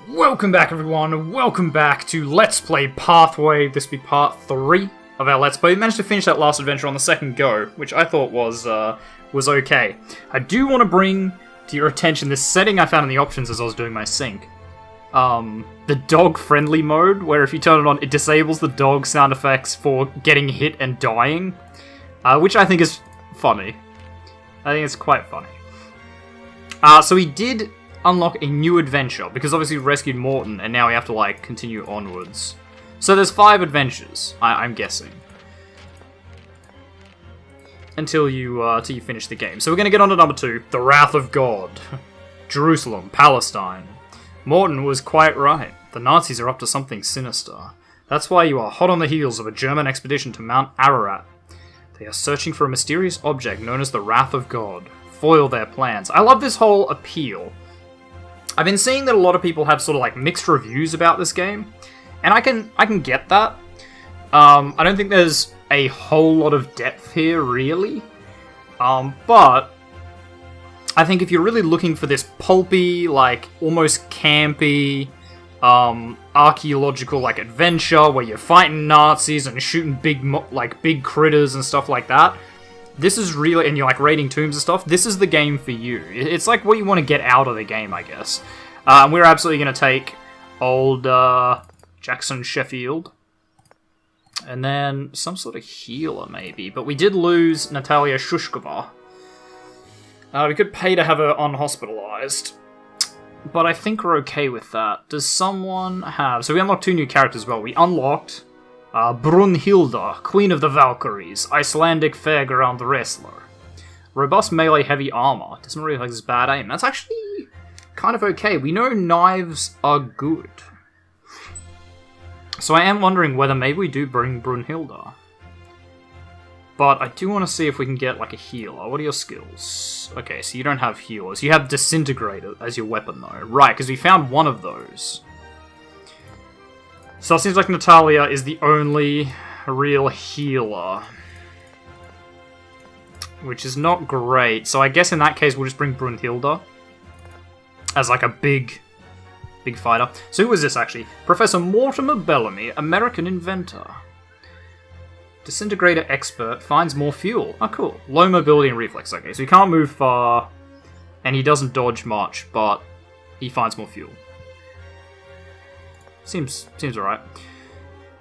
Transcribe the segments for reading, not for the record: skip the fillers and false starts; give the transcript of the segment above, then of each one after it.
Welcome back, everyone. Welcome back to Let's Play Pathway. This will be part 3 of our Let's Play. We managed to finish that last adventure on the second go, which I thought was okay. I do want to bring to your attention this setting I found in the options as I was doing my sync. The dog-friendly mode, where if you turn it on, it disables the dog sound effects for getting hit and dying, which I think is funny. I think it's quite funny. So we did unlock a new adventure, because obviously we rescued Morten, and now we have to, like, continue onwards. So there's 5 adventures, I'm guessing. Until you finish the game. So we're gonna get on to number 2, The Wrath of God. Jerusalem, Palestine. Morten was quite right. The Nazis are up to something sinister. That's why you are hot on the heels of a German expedition to Mount Ararat. They are searching for a mysterious object known as the Wrath of God. Foil their plans. I love this whole appeal. I've been seeing that a lot of people have sort of like mixed reviews about this game, and I can get that. I don't think there's a whole lot of depth here, really. But I think if you're really looking for this pulpy, like almost campy, archaeological like adventure where you're fighting Nazis and shooting big critters and stuff like that, this is really, and you're like raiding tombs and stuff, this is the game for you. It's like what you want to get out of the game, I guess. We're absolutely going to take old Jackson Sheffield. And then some sort of healer, maybe. But we did lose Natalia Shushkova. We could pay to have her unhospitalized. But I think we're okay with that. Does someone have... So we unlocked 2 new characters as well. We unlocked... Brunhilde, Queen of the Valkyries, Icelandic fairground wrestler. Robust melee heavy armor. Doesn't really like this bad aim. That's actually kind of okay. We know knives are good. So I am wondering whether maybe we do bring Brunhilde. But I do want to see if we can get like a healer. What are your skills? Okay, so you don't have healers. You have Disintegrator as your weapon though. Right, because we found one of those. So it seems like Natalia is the only real healer. Which is not great. So I guess in that case we'll just bring Brunhilde. As like a big fighter. So who is this actually? Professor Mortimer Bellamy, American inventor. Disintegrator expert, finds more fuel. Oh cool. Low mobility and reflex. Okay, so he can't move far. And he doesn't dodge much, but he finds more fuel. Seems alright.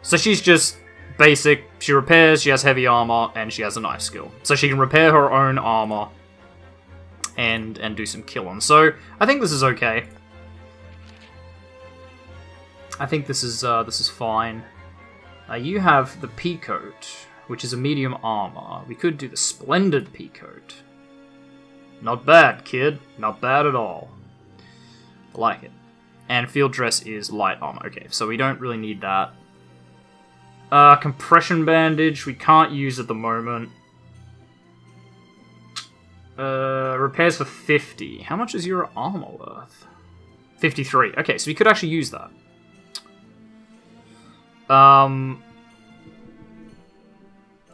So she's just basic. She repairs, she has heavy armor, and she has a knife skill. So she can repair her own armor and do some killing. So I think this is okay. I think this is fine. You have the Peacoat, which is a medium armor. We could do the Splendid Peacoat. Not bad, kid. Not bad at all. I like it. And field dress is light armor. Okay, so we don't really need that. Compression bandage, we can't use at the moment. Repairs for 50. How much is your armor worth? 53. Okay, so we could actually use that.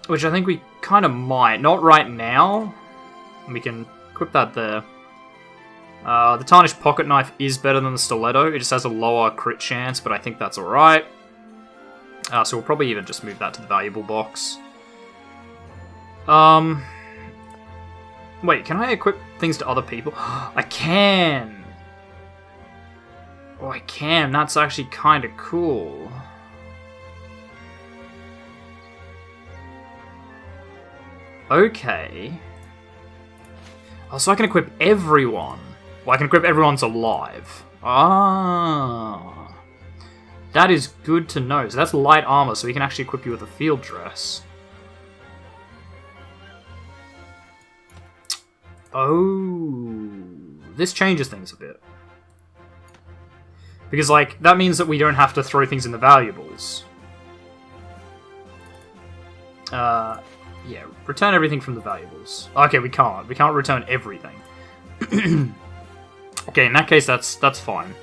Which I think we kind of might. Not right now. We can equip that there. The Tarnished Pocket Knife is better than the Stiletto. It just has a lower crit chance, but I think that's alright. So we'll probably even just move that to the valuable box. Wait, can I equip things to other people? I can! Oh, I can. That's actually kind of cool. Okay. Oh, so I can equip everyone. Well, I can equip everyone's alive. Ah. That is good to know. So that's light armor, so we can actually equip you with a field dress. Oh. This changes things a bit. Because, like, that means that we don't have to throw things in the valuables. Yeah, return everything from the valuables. Okay, we can't. We can't return everything. Okay, in that case, that's fine.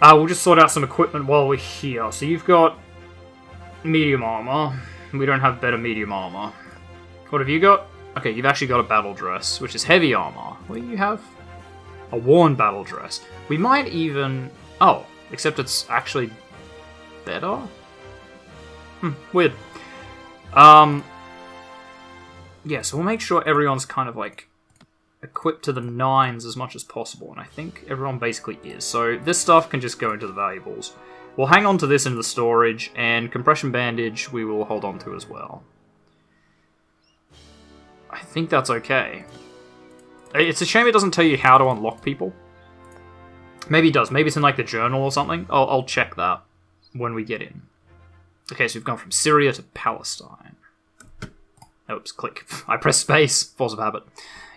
We'll just sort out some equipment while we're here. So you've got medium armor. We don't have better medium armor. What have you got? Okay, you've actually got a battle dress, which is heavy armor. What do you have? A worn battle dress. We might even... Oh, except it's actually better? Weird. Yeah, so we'll make sure everyone's kind of like equipped to the 9s as much as possible, and I think everyone basically is. So this stuff can just go into the valuables. We'll hang on to this in the storage, and compression bandage we will hold on to as well. I think that's okay. It's a shame it doesn't tell you how to unlock people. Maybe it does. Maybe it's in like the journal or something. I'll check that when we get in. Okay, so we've gone from Syria to Palestine. Oops, click. I press space. Force of habit.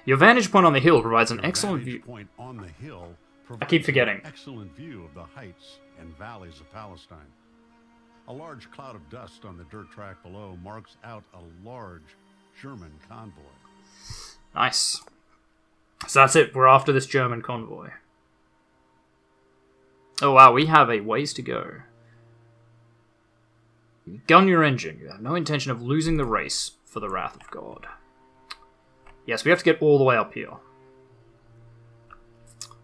Your vantage point on the hill provides an excellent view. I keep forgetting. Excellent view of the heights and valleys of Palestine. A large cloud of dust on the dirt track below marks out a large German convoy. Nice. So that's it. We're after this German convoy. Oh wow, we have a ways to go. Gun your engine. You have no intention of losing the race for the wrath of God. Yes, we have to get all the way up here.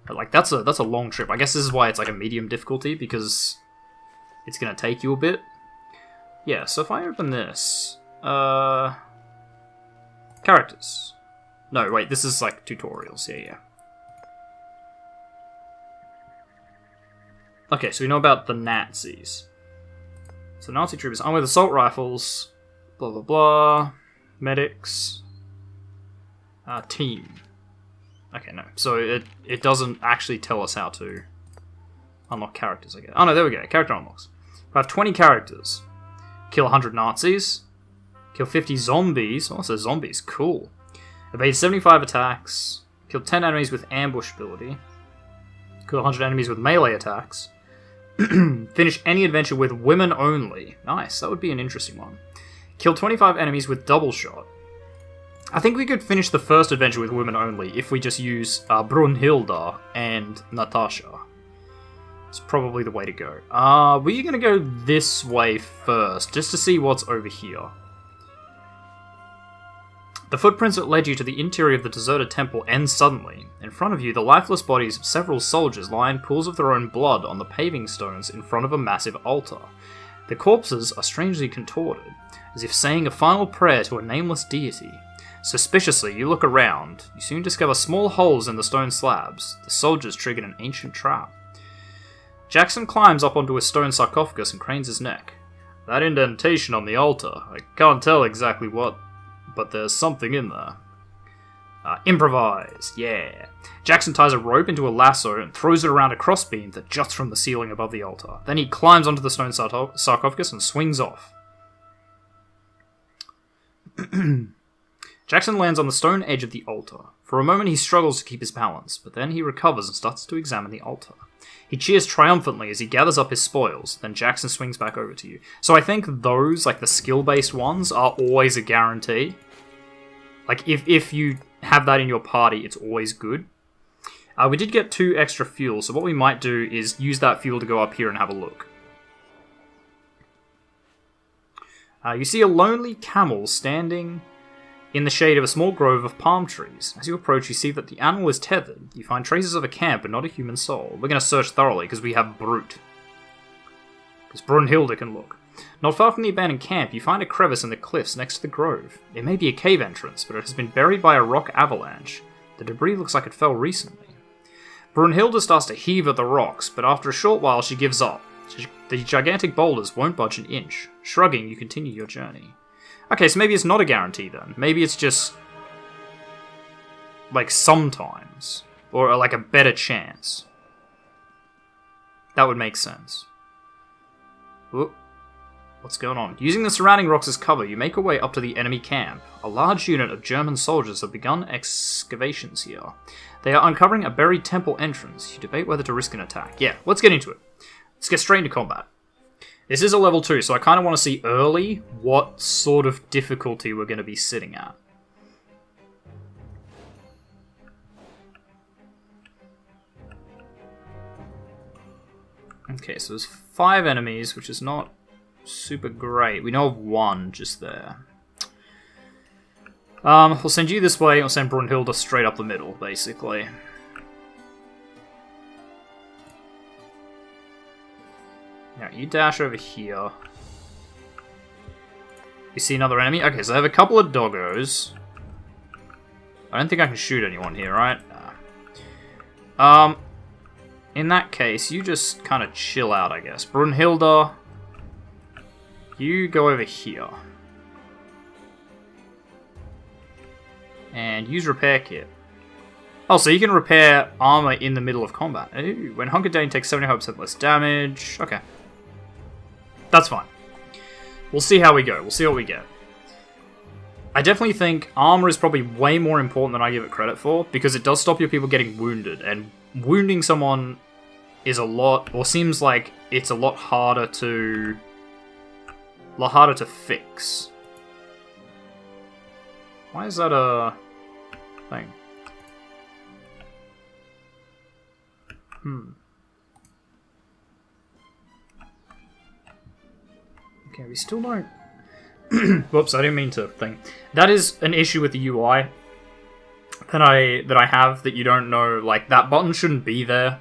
But like that's a long trip. I guess this is why it's like a medium difficulty, because it's gonna take you a bit. Yeah, so if I open this, characters. No, wait, this is like tutorials. Yeah. Okay, so we know about the Nazis. So Nazi troopers armed with assault rifles, blah blah blah, medics, team. Okay, no. So it doesn't actually tell us how to unlock characters, I guess. Oh no, there we go. Character unlocks. We have 20 characters. Kill 100 Nazis. Kill 50 zombies. Oh, so zombies. Cool. Evade 75 attacks. Kill 10 enemies with ambush ability. Kill 100 enemies with melee attacks. Finish any adventure with women only. Nice, that would be an interesting one. Kill 25 enemies with double shot. I think we could finish the first adventure with women only if we just use Brunhilde and Natasha. It's probably the way to go. We're going to go this way first, just to see what's over here. The footprints that led you to the interior of the deserted temple end suddenly. In front of you, the lifeless bodies of several soldiers lie in pools of their own blood on the paving stones in front of a massive altar. The corpses are strangely contorted, as if saying a final prayer to a nameless deity. Suspiciously, you look around. You soon discover small holes in the stone slabs. The soldiers triggered an ancient trap. Jackson climbs up onto a stone sarcophagus and cranes his neck. That indentation on the altar, I can't tell exactly what, but there's something in there. Improvise, yeah. Jackson ties a rope into a lasso and throws it around a crossbeam that juts from the ceiling above the altar. Then he climbs onto the stone sarcophagus and swings off. Jackson lands on the stone edge of the altar. For a moment he struggles to keep his balance, but then he recovers and starts to examine the altar. He cheers triumphantly as he gathers up his spoils, then Jackson swings back over to you. So I think those, like the skill-based ones, are always a guarantee. Like, if you have that in your party, it's always good. We did get 2 extra fuel, so what we might do is use that fuel to go up here and have a look. You see a lonely camel standing in the shade of a small grove of palm trees. As you approach, you see that the animal is tethered. You find traces of a camp, but not a human soul. We're going to search thoroughly, because we have Brute. Because Brunhilde can look. Not far from the abandoned camp, you find a crevice in the cliffs next to the grove. It may be a cave entrance, but it has been buried by a rock avalanche. The debris looks like it fell recently. Brunhilde starts to heave at the rocks, but after a short while she gives up. The gigantic boulders won't budge an inch. Shrugging, you continue your journey. Okay, so maybe it's not a guarantee then. Maybe it's just, like, sometimes. Or, like, a better chance. That would make sense. Whoop. What's going on? Using the surrounding rocks as cover, you make your way up to the enemy camp. A large unit of German soldiers have begun excavations here. They are uncovering a buried temple entrance. You debate whether to risk an attack. Yeah, let's get into it. Let's get straight into combat. This is a level 2, so I kind of want to see early what sort of difficulty we're going to be sitting at. Okay, so there's 5 enemies, which is not super great. We know of 1 just there. We'll send you this way, and we'll send Brunhilde straight up the middle, basically. Now, you dash over here. You see another enemy? Okay, so I have a couple of doggos. I don't think I can shoot anyone here, right? Nah. In that case, you just kind of chill out, I guess. Brunhilde, you go over here. And use repair kit. Oh, so you can repair armor in the middle of combat. Ooh, when hunkered down, you take 75% less damage. Okay. That's fine. We'll see how we go. We'll see what we get. I definitely think armor is probably way more important than I give it credit for, because it does stop your people getting wounded, and wounding someone is a lot, or seems like it's a lot harder to fix. Why is that a thing? Okay, we still don't... Whoops, I didn't mean to think. That is an issue with the UI that I have, that you don't know, like, that button shouldn't be there.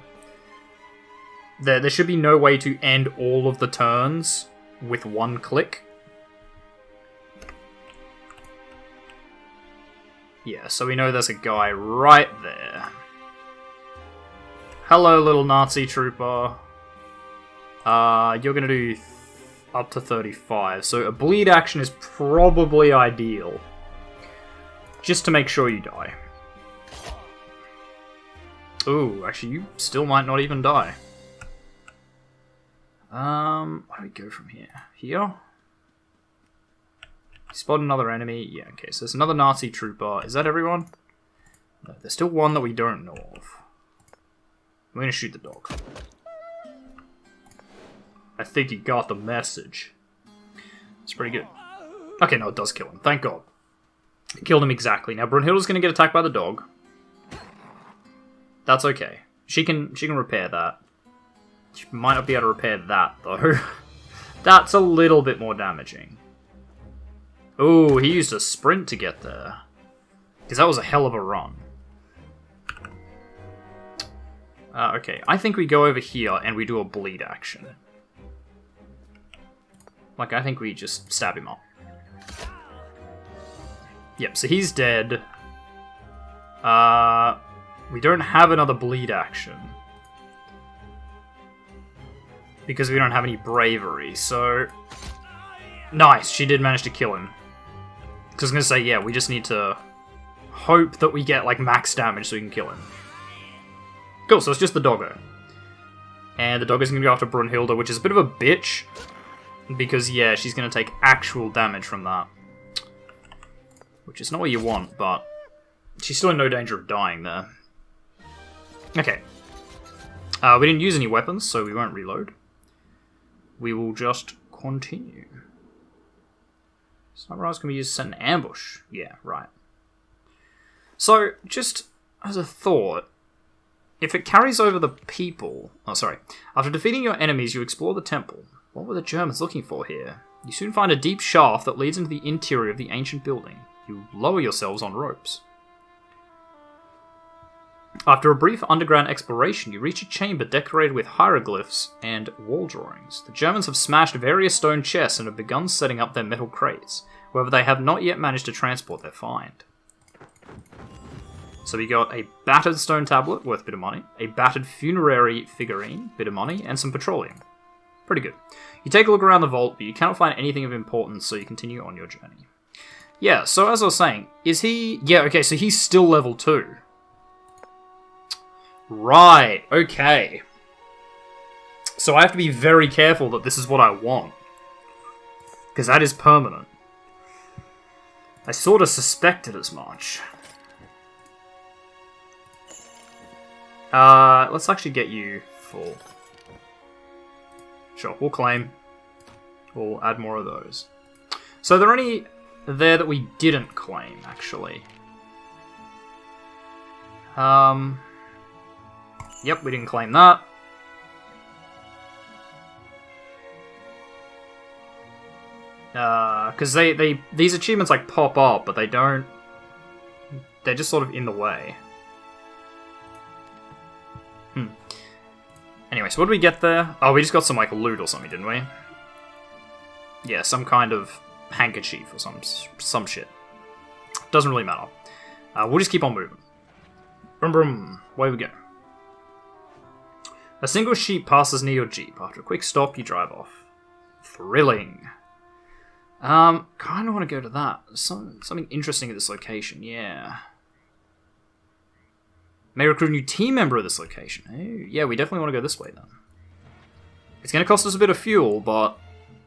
There should be no way to end all of the turns with one click. Yeah, so we know there's a guy right there. Hello, little Nazi trooper. You're gonna do up to 35, so a bleed action is probably ideal. Just to make sure you die. Ooh, actually, you still might not even die. Where do we go from here? Here? Spot another enemy. Yeah, okay, so there's another Nazi trooper. Is that everyone? No, there's still one that we don't know of. I'm gonna shoot the dog. I think he got the message. It's pretty good. Okay, no, it does kill him. Thank God. It killed him exactly. Now, Brunhilde's gonna get attacked by the dog. That's okay. She can repair that. She might not be able to repair that, though. That's a little bit more damaging. Ooh, he used a sprint to get there. Because that was a hell of a run. Okay, I think we go over here and we do a bleed action. Like, I think we just stab him up. Yep, so he's dead. We don't have another bleed action. Because we don't have any bravery, so... Nice, she did manage to kill him. Because I was going to say, yeah, we just need to hope that we get, like, max damage so we can kill him. Cool, so it's just the doggo. And the doggo's going to go after Brunhilde, which is a bit of a bitch. Because, yeah, she's going to take actual damage from that. Which is not what you want, but she's still in no danger of dying there. Okay. We didn't use any weapons, so we won't reload. We will just continue. Sunrise can be used to set an ambush. Yeah, right. So, just as a thought, if it carries over the people... Oh, sorry. After defeating your enemies, you explore the temple. What were the Germans looking for here? You soon find a deep shaft that leads into the interior of the ancient building. You lower yourselves on ropes. After a brief underground exploration, you reach a chamber decorated with hieroglyphs and wall drawings. The Germans have smashed various stone chests and have begun setting up their metal crates. However, they have not yet managed to transport their find. So we got a battered stone tablet, worth a bit of money, a battered funerary figurine, bit of money, and some petroleum. Pretty good. You take a look around the vault, but you cannot find anything of importance, so you continue on your journey. Yeah, so as I was saying, is he... Yeah, okay, so he's still level 2. Right, okay. So I have to be very careful that this is what I want. Because that is permanent. I sort of suspected as much. Let's actually get you full. Sure, we'll claim. We'll add more of those. So there are any there that we didn't claim, actually. Yep, we didn't claim that. Because these achievements like pop up, but they don't... They're just sort of in the way. And Anyway, so what did we get there? Oh, we just got some, like, loot or something, didn't we? Yeah, some kind of handkerchief or some shit. Doesn't really matter. We'll just keep on moving. Brum brum. Away we go. A single sheep passes near your jeep. After a quick stop, you drive off. Thrilling. Kind of want to go to that. Something interesting at this location, yeah. May recruit a new team member at this location. Oh, yeah, we definitely want to go this way then. It's going to cost us a bit of fuel, but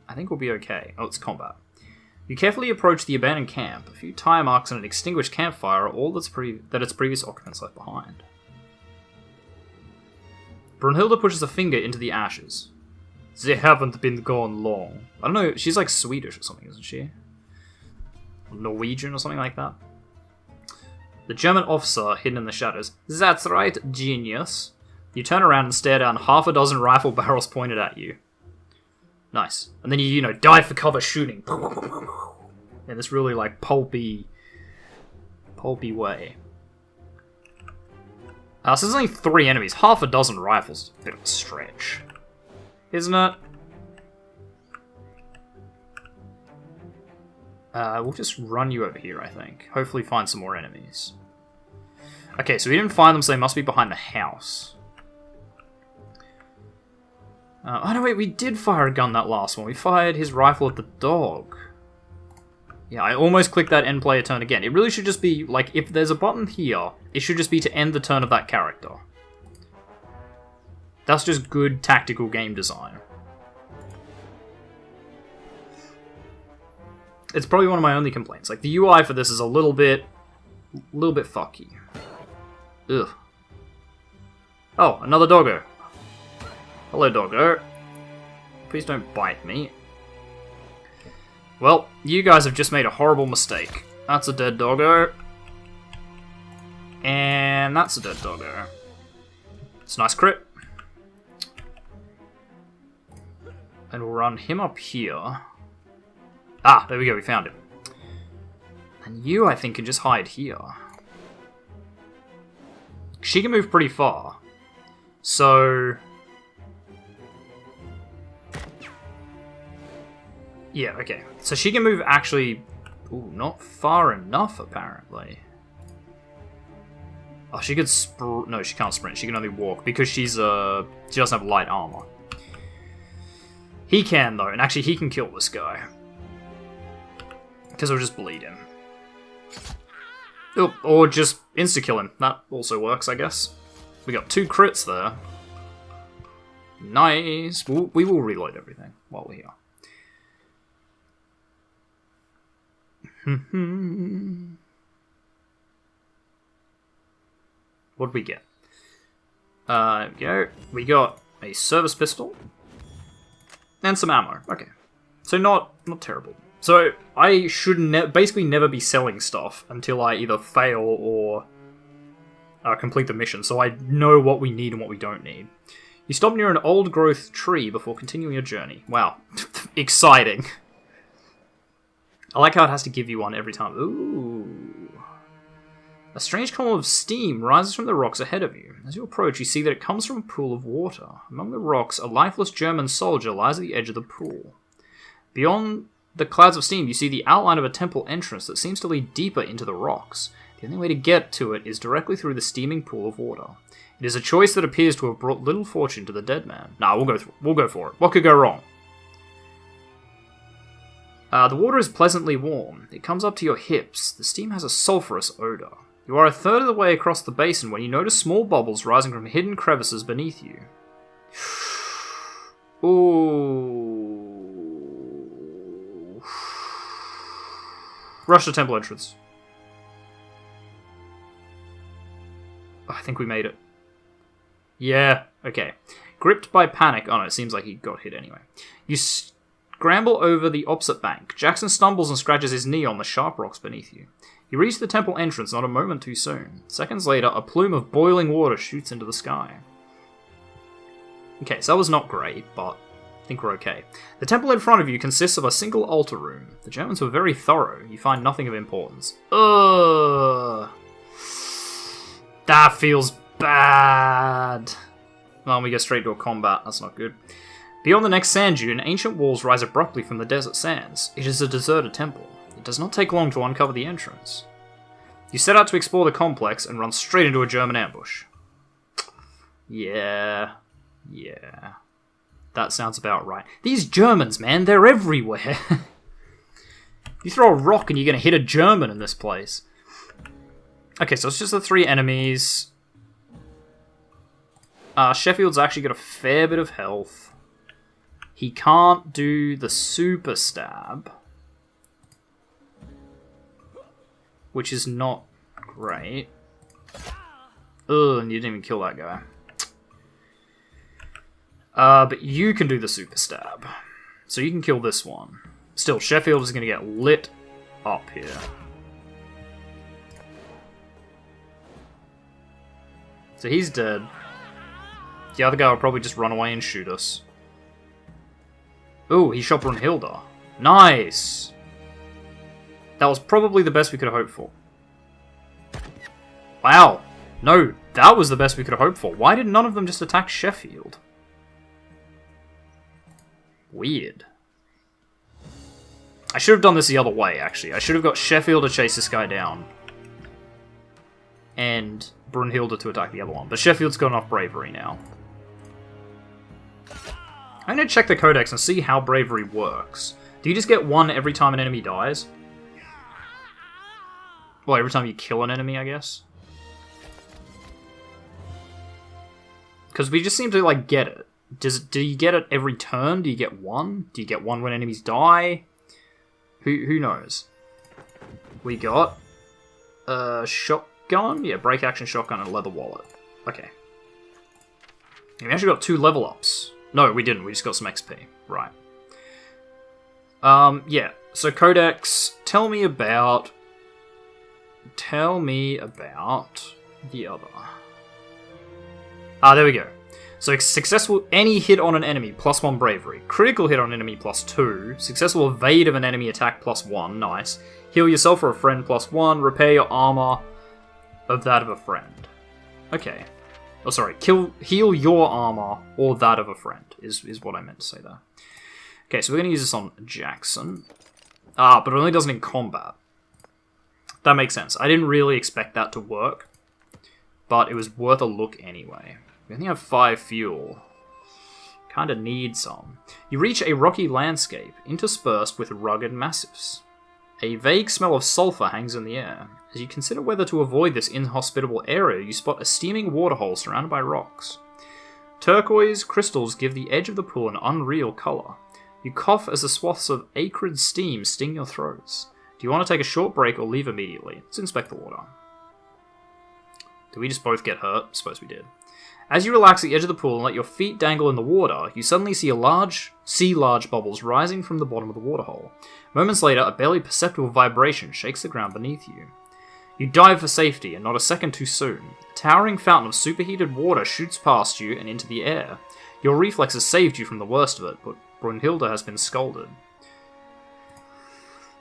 I think we'll be okay. Oh, it's combat. You carefully approach the abandoned camp. A few tire marks and an extinguished campfire are all that its previous occupants left behind. Brunhilde pushes a finger into the ashes. They haven't been gone long. I don't know, she's like Swedish or something, isn't she? Norwegian or something like that. The German officer hidden in the shadows. That's right, genius. You turn around and stare down half a dozen rifle barrels pointed at you. Nice. And then you dive for cover shooting. In this really, like, pulpy way. So there's only 3 enemies. Half a dozen rifles is a bit of a stretch. Isn't it? We'll just run you over here, I think. Hopefully find some more enemies. Okay, so we didn't find them, so they must be behind the house. Oh no, wait, we did fire a gun that last one. We fired his rifle at the dog. Yeah, I almost clicked that end player turn again. It really should just be, like, if there's a button here, it should just be to end the turn of that character. That's just good tactical game design. It's probably one of my only complaints. Like, the UI for this is a little bit fucky. Ugh. Oh, another doggo. Hello, doggo. Please don't bite me. Well, you guys have just made a horrible mistake. That's a dead doggo. And that's a dead doggo. It's a nice crit. And we'll run him up here. Ah, there we go, we found him. And you, I think, can just hide here. She can move pretty far. So... yeah, okay. So she can move actually... ooh, not far enough, apparently. Oh, she could no, she can't sprint. She can only walk because she doesn't have light armor. He can, though, and actually he can kill this guy. Because it'll just bleed him. Oh, or just insta-kill him. That also works, I guess. We got 2 crits there. Nice. We will reload everything while we're here. What'd we get? There we go. We got a service pistol. And some ammo. Okay. So not terrible. So I should basically never be selling stuff until I either fail or complete the mission, so I know what we need and what we don't need. You stop near an old-growth tree before continuing your journey. Wow. Exciting. I like how it has to give you one every time. Ooh. A strange column of steam rises from the rocks ahead of you. As you approach, you see that it comes from a pool of water. Among the rocks, a lifeless German soldier lies at the edge of the pool. Beyond the clouds of steam, you see the outline of a temple entrance that seems to lead deeper into the rocks. The only way to get to it is directly through the steaming pool of water. It is a choice that appears to have brought little fortune to the dead man. Nah, we'll go for it. What could go wrong? The water is pleasantly warm. It comes up to your hips. The steam has a sulphurous odor. You are a third of the way across the basin when you notice small bubbles rising from hidden crevices beneath you. Ooh. Rush to temple entrance. Oh, I think we made it. Yeah, okay. Gripped by panic. Oh no, it seems like he got hit anyway. You scramble over the opposite bank. Jackson stumbles and scratches his knee on the sharp rocks beneath you. You reach the temple entrance not a moment too soon. Seconds later, a plume of boiling water shoots into the sky. Okay, so that was not great, but I think we're okay. The temple in front of you consists of a single altar room. The Germans were very thorough. You find nothing of importance. Ugh. That feels bad. Well, we go straight to a combat. That's not good. Beyond the next sand dune, ancient walls rise abruptly from the desert sands. It is a deserted temple. It does not take long to uncover the entrance. You set out to explore the complex and run straight into a German ambush. Yeah. That sounds about right. These Germans, man, they're everywhere. You throw a rock and you're going to hit a German in this place. Okay, so it's just the 3 enemies. Sheffield's actually got a fair bit of health. He can't do the super stab, which is not great. Ugh, and you didn't even kill that guy. But you can do the super stab. So you can kill this one. Still, Sheffield is going to get lit up here. So he's dead. The other guy will probably just run away and shoot us. Ooh, he shot Brunhilde. Nice! That was probably the best we could have hoped for. Wow. No, that was the best we could have hoped for. Why did none of them just attack Sheffield? Weird. I should have done this the other way, actually. I should have got Sheffield to chase this guy down. And Brunhilde to attack the other one. But Sheffield's got enough bravery now. I'm going to check the codex and see how bravery works. Do you just get 1 every time an enemy dies? Well, every time you kill an enemy, I guess. Because we just seem to, like, get it. Do you get it every turn? Do you get 1? Do you get 1 when enemies die? Who knows? We got a shotgun? Yeah, break action shotgun and leather wallet. Okay. And we actually got 2 level ups. No, we didn't. We just got some XP. Right. Yeah. So Codex, tell me about the other. There we go. So successful any hit on an enemy, +1 bravery. Critical hit on enemy, +2. Successful evade of an enemy attack, +1. Nice. Heal yourself or a friend, +1. Repair your armor of that of a friend. Okay. Oh, sorry. Heal your armor or that of a friend is what I meant to say there. Okay, so we're going to use this on Jackson. But it only does it in combat. That makes sense. I didn't really expect that to work, but it was worth a look anyway. We only have 5 fuel. Kinda need some. You reach a rocky landscape, interspersed with rugged massifs. A vague smell of sulfur hangs in the air. As you consider whether to avoid this inhospitable area, you spot a steaming waterhole surrounded by rocks. Turquoise crystals give the edge of the pool an unreal colour. You cough as the swaths of acrid steam sting your throats. Do you want to take a short break or leave immediately? Let's inspect the water. Did we just both get hurt? Suppose we did. As you relax at the edge of the pool and let your feet dangle in the water, you suddenly see large bubbles rising from the bottom of the waterhole. Moments later, a barely perceptible vibration shakes the ground beneath you. You dive for safety, and not a second too soon. A towering fountain of superheated water shoots past you and into the air. Your reflexes saved you from the worst of it, but Brunhilde has been scalded.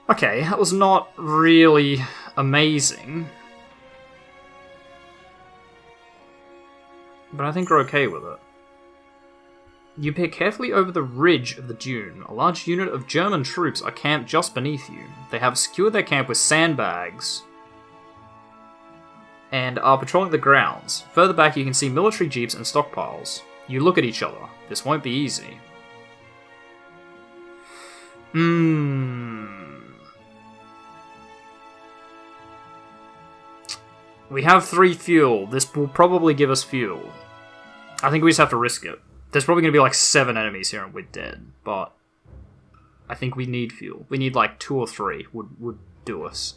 Okay, that was not really amazing. But I think we're okay with it. You peer carefully over the ridge of the dune. A large unit of German troops are camped just beneath you. They have secured their camp with sandbags and are patrolling the grounds. Further back you can see military jeeps and stockpiles. You look at each other. This won't be easy. We have 3 fuel. This will probably give us fuel. I think we just have to risk it. There's probably going to be like 7 enemies here and we're dead. But I think we need fuel. We need like 2 or 3 would do us.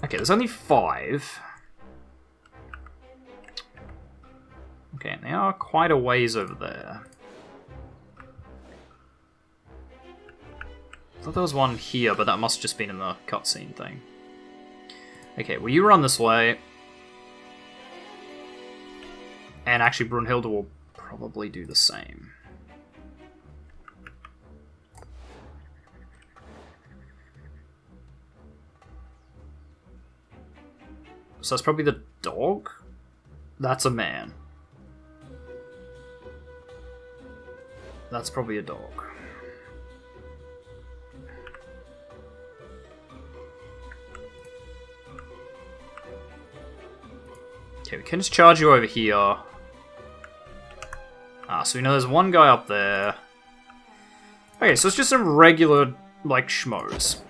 Okay, there's only 5. Okay, and they are quite a ways over there. I thought there was one here, but that must have just been in the cutscene thing. Okay, well you run this way. And actually Brunhilde will probably do the same. So that's probably the dog? That's a man. That's probably a dog. Okay, we can just charge you over here. So we know there's one guy up there. Okay, so it's just some regular, like, schmoes.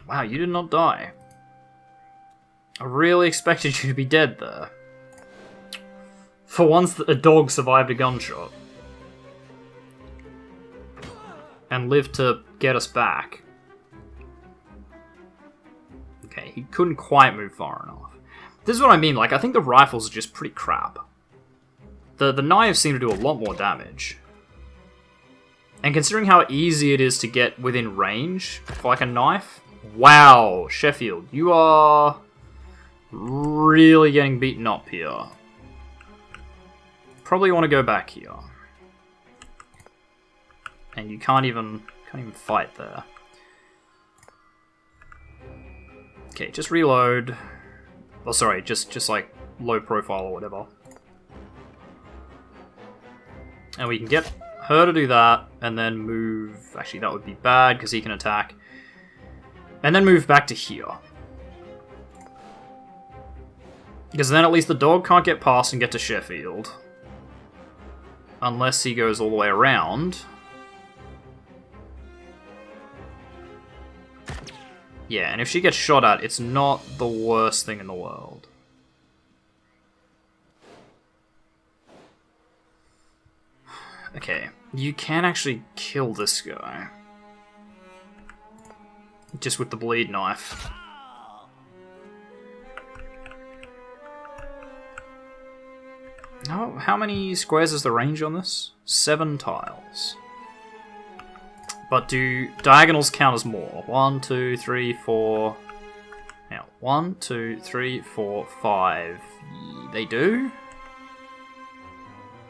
Wow, you did not die. I really expected you to be dead there. For once, a dog survived a gunshot. And lived to get us back. Okay, he couldn't quite move far enough. This is what I mean, like, I think the rifles are just pretty crap. The knives seem to do a lot more damage. And considering how easy it is to get within range for, like, a knife... Wow, Sheffield, you are really getting beaten up here. Probably want to go back here. And you can't even fight there. Okay, just reload. Oh, sorry, just like low profile or whatever. And we can get her to do that, and then move... Actually, that would be bad, because he can attack. And then move back to here. Because then at least the dog can't get past and get to Sheffield. Unless he goes all the way around. Yeah, and if she gets shot at, it's not the worst thing in the world. Okay, you can actually kill this guy. Just with the bleed knife. How many squares is the range on this? 7 tiles. But do diagonals count as more? 1, 2, 3, 4... Now, 1, 2, 3, 4, 5... They do?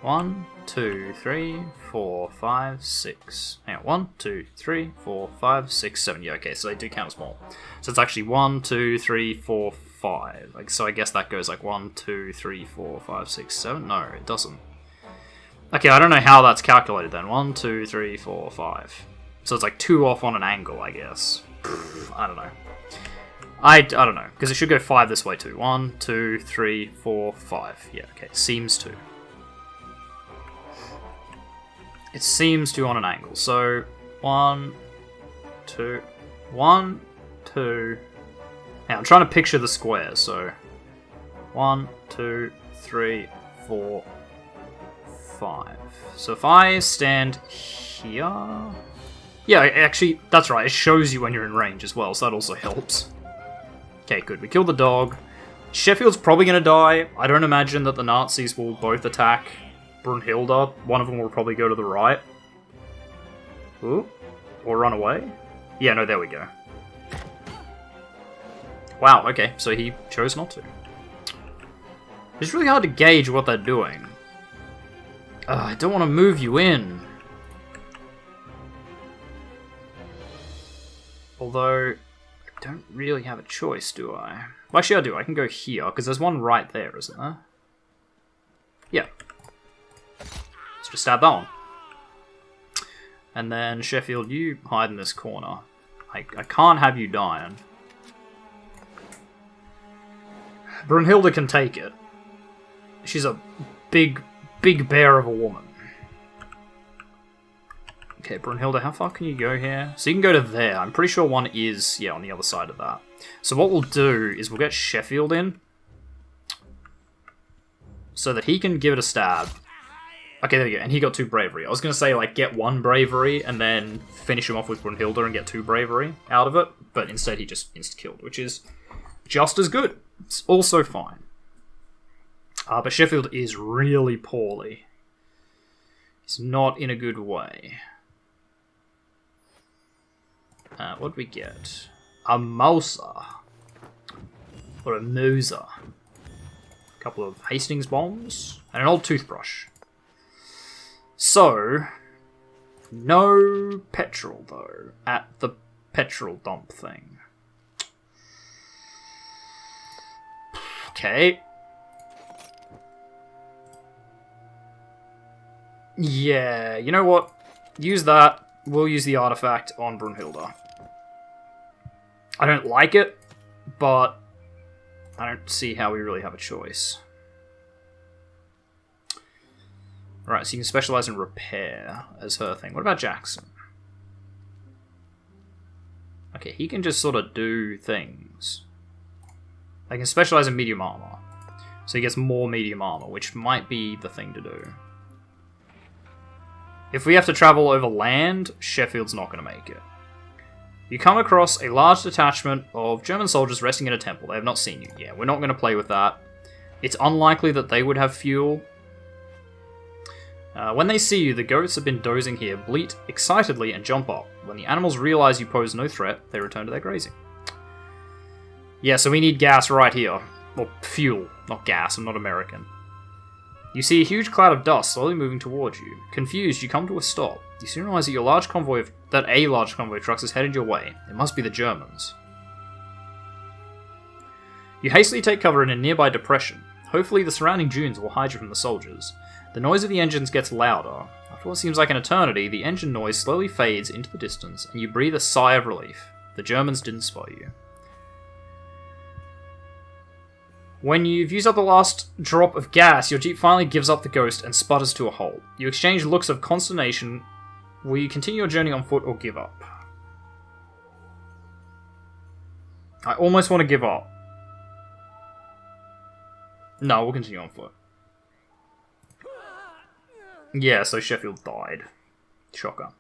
1, 2, 3, 4, 5, 6... Hang on, 1, 2, 3, 4, 5, 6, 7... Yeah, okay, so they do count as more. So it's actually 1, 2, 3, 4, 5. Like, so I guess that goes like 1, 2, 3, 4, 5, 6, 7... No, it doesn't. Okay, I don't know how that's calculated then. 1, 2, 3, 4, 5... So it's like 2 off on an angle, I guess. I don't know. I don't know, because it should go 5 this way too. 1, 2, 3, 4, 5. Yeah, okay, seems to. It seems to on an angle. So 1, 2, 1, 2. Now I'm trying to picture the square. So 1, 2, 3, 4, 5. So if I stand here. Yeah, actually, that's right. It shows you when you're in range as well, so that also helps. Okay, good. We killed the dog. Sheffield's probably going to die. I don't imagine that the Nazis will both attack Brunhilde. One of them will probably go to the right. Ooh. Or run away. Yeah, no, there we go. Wow, okay. So he chose not to. It's really hard to gauge what they're doing. I don't want to move you in. Although, I don't really have a choice, do I? Well, actually I do. I can go here, because there's one right there, isn't there? Yeah. Let's just stab that one. And then, Sheffield, you hide in this corner. I can't have you dying. Brunhilde can take it. She's a big bear of a woman. Okay, Brunhilde, how far can you go here? So you can go to there. I'm pretty sure one is, yeah, on the other side of that. So what we'll do is we'll get Sheffield in. So that he can give it a stab. Okay, there you go. And he got 2 bravery. I was going to say, like, get 1 bravery and then finish him off with Brunhilde and get 2 bravery out of it. But instead he just insta-killed, which is just as good. It's also fine. But Sheffield is really poorly. He's not in a good way. What do we get? A Mouser. Or a Moser. A couple of Hastings bombs. And an old toothbrush. So, no petrol, though, at the petrol dump thing. Okay. Yeah, you know what? Use that. We'll use the artifact on Brunhilde. I don't like it, but I don't see how we really have a choice. Right, so you can specialize in repair as her thing. What about Jackson? Okay, he can just sort of do things. They can specialize in medium armor. So he gets more medium armor, which might be the thing to do. If we have to travel over land, Sheffield's not going to make it. You come across a large detachment of German soldiers resting in a temple. They have not seen you. Yeah, we're not going to play with that. It's unlikely that they would have fuel. When they see you, the goats have been dozing here, bleat excitedly and jump up. When the animals realize you pose no threat, they return to their grazing. Yeah, so we need gas right here. Or fuel, not gas, I'm not American. You see a huge cloud of dust slowly moving towards you. Confused, you come to a stop. You soon realize that a large convoy of trucks is headed your way. It must be the Germans. You hastily take cover in a nearby depression. Hopefully the surrounding dunes will hide you from the soldiers. The noise of the engines gets louder. After what seems like an eternity, the engine noise slowly fades into the distance, and you breathe a sigh of relief. The Germans didn't spot you. When you've used up the last drop of gas, your jeep finally gives up the ghost and sputters to a halt. You exchange looks of consternation. Will you continue your journey on foot or give up? I almost want to give up. No, we'll continue on foot. Yeah, so Sheffield died. Shocker.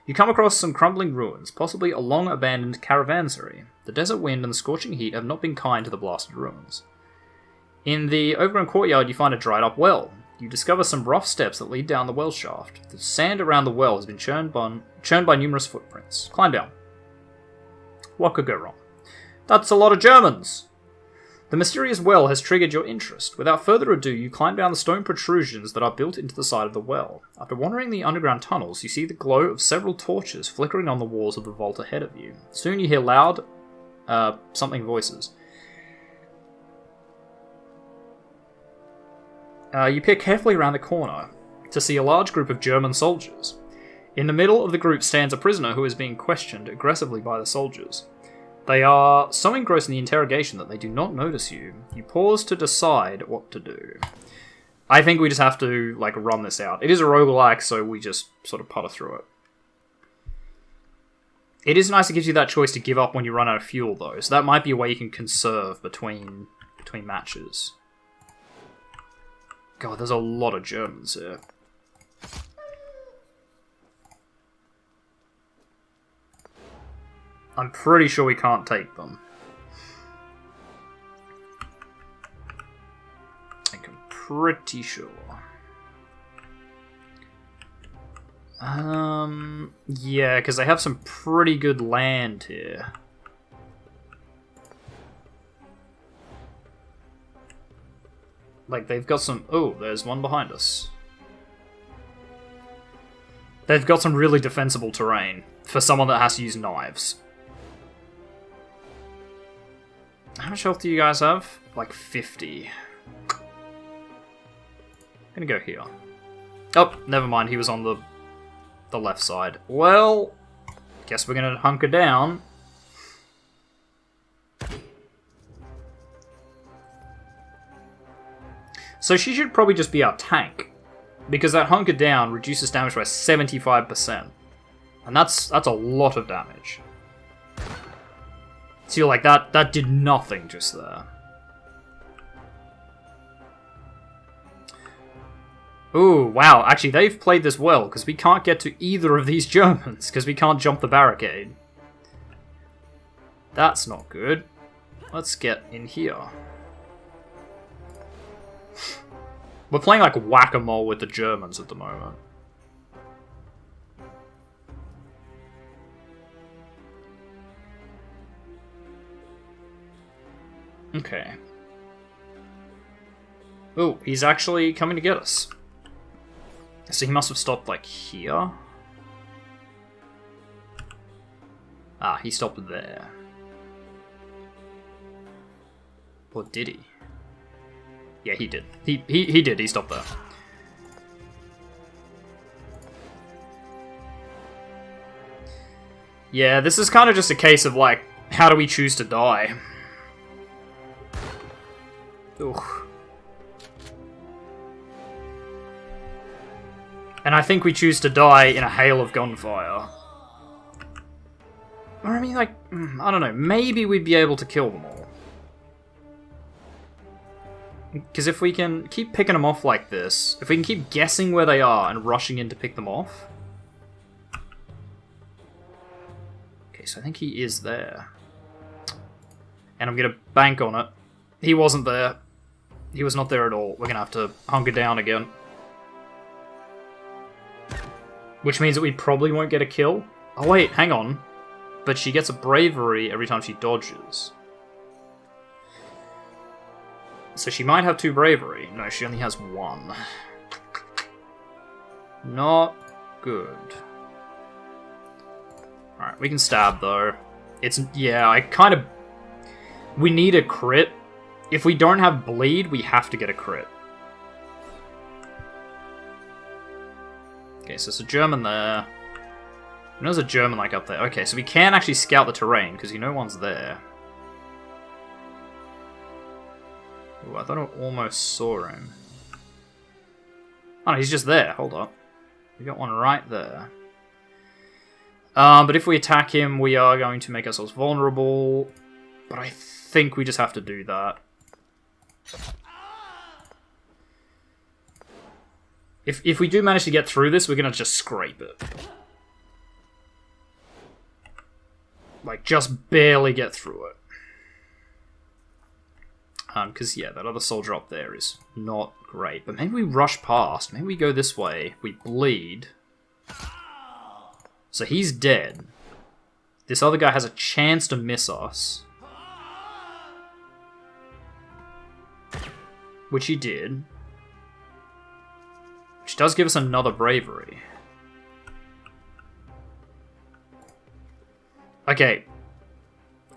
You come across some crumbling ruins, possibly a long-abandoned caravansary. The desert wind and the scorching heat have not been kind to the blasted ruins. In the overgrown courtyard, you find a dried-up well. You discover some rough steps that lead down the well shaft. The sand around the well has been churned by numerous footprints. Climb down. What could go wrong? That's a lot of Germans! The mysterious well has triggered your interest. Without further ado, you climb down the stone protrusions that are built into the side of the well. After wandering the underground tunnels, you see the glow of several torches flickering on the walls of the vault ahead of you. Soon you hear loud, something voices. You peer carefully around the corner to see a large group of German soldiers. In the middle of the group stands a prisoner who is being questioned aggressively by the soldiers. They are so engrossed in the interrogation that they do not notice you. You pause to decide what to do. I think we just have to, run this out. It is a roguelike, so we just sort of putter through it. It is nice it gives you that choice to give up when you run out of fuel, though, so that might be a way you can conserve between matches. God, there's a lot of Germans here. I'm pretty sure we can't take them. I'm pretty sure. Yeah, because they have some pretty good land here. They've got some... Oh, there's one behind us. They've got some really defensible terrain for someone that has to use knives. How much health do you guys have? 50. I'm gonna go here. Oh, never mind, he was on the left side. Well, guess we're gonna hunker down. So she should probably just be our tank, because that hunker down reduces damage by 75%. And that's a lot of damage. So you're like, that did nothing just there. Ooh, wow, actually they've played this well, because we can't get to either of these Germans, because we can't jump the barricade. That's not good. Let's get in here. We're playing like whack-a-mole with the Germans at the moment. Okay. Oh, he's actually coming to get us. So he must have stopped, here. Ah, he stopped there. Or did he? Yeah, he did. He did. He stopped there. Yeah, this is kind of just a case of, like, how do we choose to die? Ugh. And I think we choose to die in a hail of gunfire. Or, I mean, like, I don't know, maybe we'd be able to kill them all. Because if we can keep picking them off like this, if we can keep guessing where they are and rushing in to pick them off... Okay, so I think he is there. And I'm going to bank on it. He wasn't there. He was not there at all. We're going to have to hunker down again. Which means that we probably won't get a kill. Oh wait, hang on. But she gets a bravery every time she dodges. So she might have 2 bravery. No, she only has 1. Not good. Alright, we can stab though. It's, yeah, I kind of... We need a crit. If we don't have bleed, we have to get a crit. Okay, so there's a German there. And there's a German, like, up there. Okay, so we can actually scout the terrain, because you know one's there. Ooh, I thought I almost saw him. Oh, no, he's just there. Hold up. We got one right there. But if we attack him, we are going to make ourselves vulnerable. But I think we just have to do that. If we do manage to get through this, we're going to just scrape it. Like, just barely get through it. Because, yeah, that other soldier up there is not great. But maybe we rush past. Maybe we go this way. We bleed. So he's dead. This other guy has a chance to miss us. Which he did. Which does give us another bravery. Okay.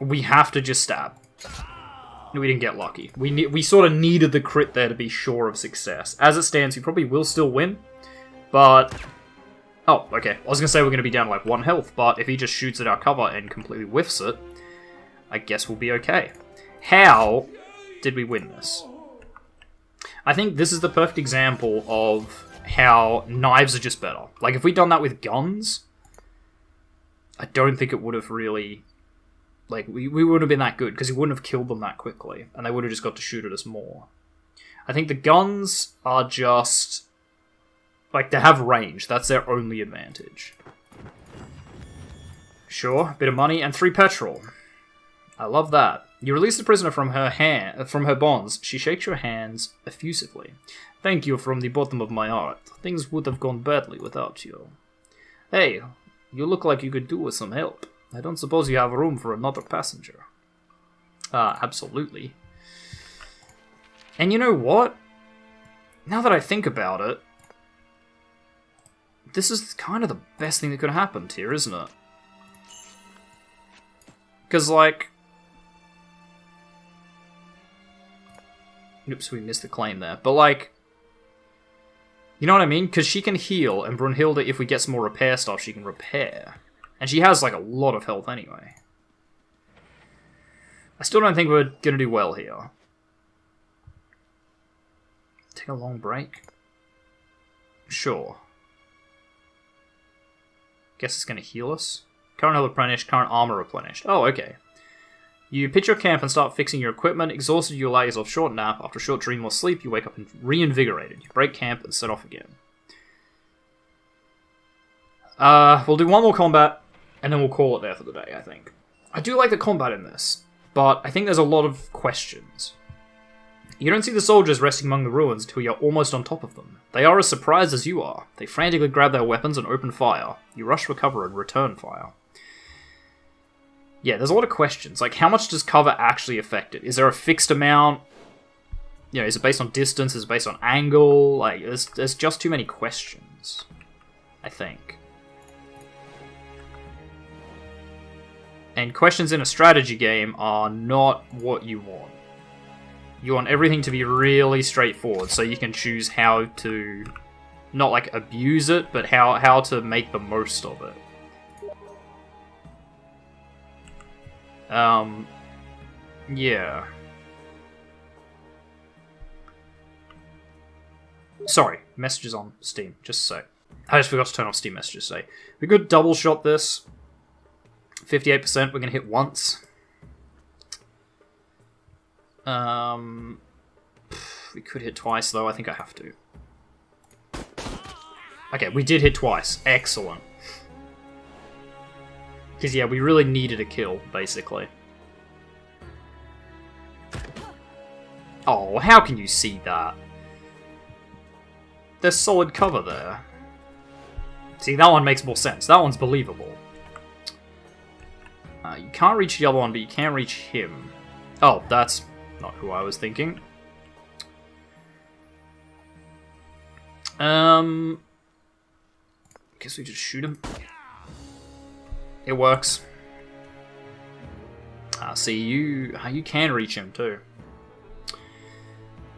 We have to just stab. We didn't get lucky. We sort of needed the crit there to be sure of success. As it stands, we probably will still win. But... Oh, okay. I was going to say we're going to be down like 1 health, but if he just shoots at our cover and completely whiffs it, I guess we'll be okay. How did we win this? I think this is the perfect example of how knives are just better. Like, if we'd done that with guns, I don't think it would have really... Like, we wouldn't have been that good, because he wouldn't have killed them that quickly, and they would have just got to shoot at us more. I think the guns are just... Like, they have range. That's their only advantage. Sure, bit of money, and 3 petrol. I love that. You release the prisoner from her bonds. She shakes your hands effusively. Thank you from the bottom of my heart. Things would have gone badly without you. Hey, you look like you could do with some help. I don't suppose you have room for another passenger. Absolutely. And you know what? Now that I think about it, this is kind of the best thing that could have happened here, isn't it? Because, like... Oops, we missed the claim there. But, like... You know what I mean? Because she can heal, and Brunhilde, if we get some more repair stuff, she can repair. And she has, like, a lot of health anyway. I still don't think we're going to do well here. Take a long break? Sure. Guess it's going to heal us. Current health replenished, current armor replenished. Oh, okay. You pitch your camp and start fixing your equipment. Exhausted, you allow yourself a short nap. After a short dream or sleep, you wake up reinvigorated. You break camp and set off again. We'll do one more combat, and then we'll call it there for the day, I think. I do like the combat in this, but I think there's a lot of questions. You don't see the soldiers resting among the ruins until you're almost on top of them. They are as surprised as you are. They frantically grab their weapons and open fire. You rush for cover and return fire. Yeah, there's a lot of questions. Like, how much does cover actually affect it? Is there a fixed amount? You know, is it based on distance? Is it based on angle? Like, there's just too many questions, I think. And questions in a strategy game are not what you want. You want everything to be really straightforward, so you can choose how to, not like abuse it, but how to make the most of it. Yeah. Sorry, messages on Steam, just so. I just forgot to turn off Steam messages today. We could double shot this. 58%, we're gonna hit once. We could hit twice though, I think I have to. Okay, we did hit twice. Excellent. Because yeah, we really needed a kill, basically. Oh, how can you see that? There's solid cover there. See, that one makes more sense. That one's believable. You can't reach the other one, but you can reach him. Oh, that's not who I was thinking. Guess we just shoot him. It works. See, you can reach him too.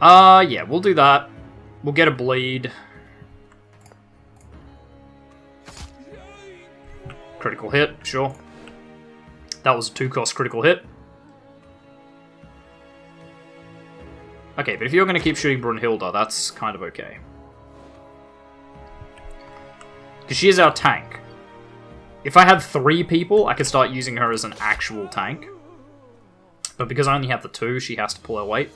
Yeah, we'll do that. We'll get a bleed. Critical hit, sure. That was a 2-cost critical hit. Okay, but if you're going to keep shooting Brunhilde, that's kind of okay. Because she is our tank. If I had 3 people, I could start using her as an actual tank. But because I only have the 2, she has to pull her weight.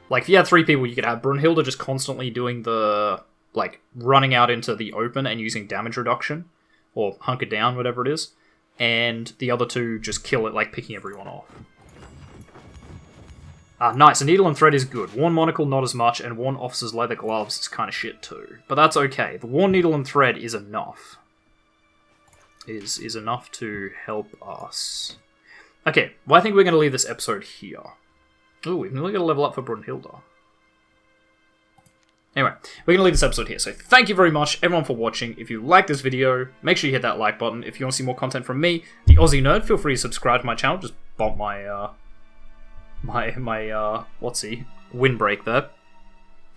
Like, if you had 3 people, you could have Brunhilde just constantly doing the, like, running out into the open and using damage reduction. Or hunker down, whatever it is. And the other 2 just kill it, like, picking everyone off. Nice, a needle and thread is good. Worn monocle, not as much, and worn officer's leather gloves is kind of shit too. But that's okay. The worn needle and thread is enough. Is enough to help us. Okay, well I think we're going to leave this episode here. Ooh, we've nearly got to level up for Brunhilde. Anyway, we're going to leave this episode here. So thank you very much, everyone, for watching. If you like this video, make sure you hit that like button. If you want to see more content from me, the Aussie Nerd, feel free to subscribe to my channel. Just bump my windbreak there.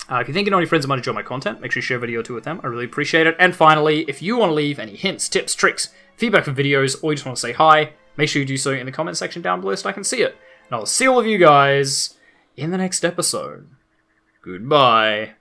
If you think any friends might enjoy my content, make sure you share a video or 2 with them. I really appreciate it. And finally, if you want to leave any hints, tips, tricks, feedback for videos, or you just want to say hi, make sure you do so in the comment section down below so I can see it. And I'll see all of you guys in the next episode. Goodbye.